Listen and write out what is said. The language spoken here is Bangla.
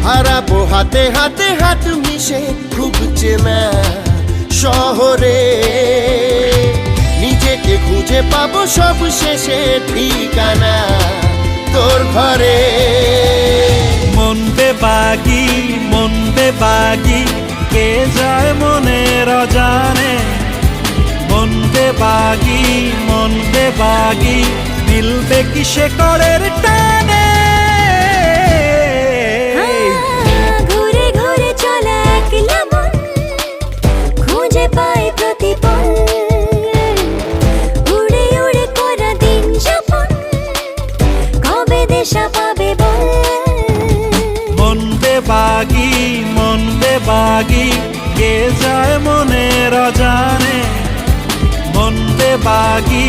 হারাবো হাতে হাতে হাত মিশে খুব চেনা শহরে, নিজেকে খুঁজে পাবো সব শেষে ঠিকানা তোর ঘরে। মন বেবাগি কে যায় মনের অজানে, মন বেবাগি মিলবে কি সে করের টানে। ঘুরে ঘুরে চলা একলা মন খুঁজে পায় প্রতিপল, উড়ে উড়ে করা দিন যাপন কবে দেশা পাবে বল। মন বেবাগি কে যায় মনের অজানে, মন বেবাগি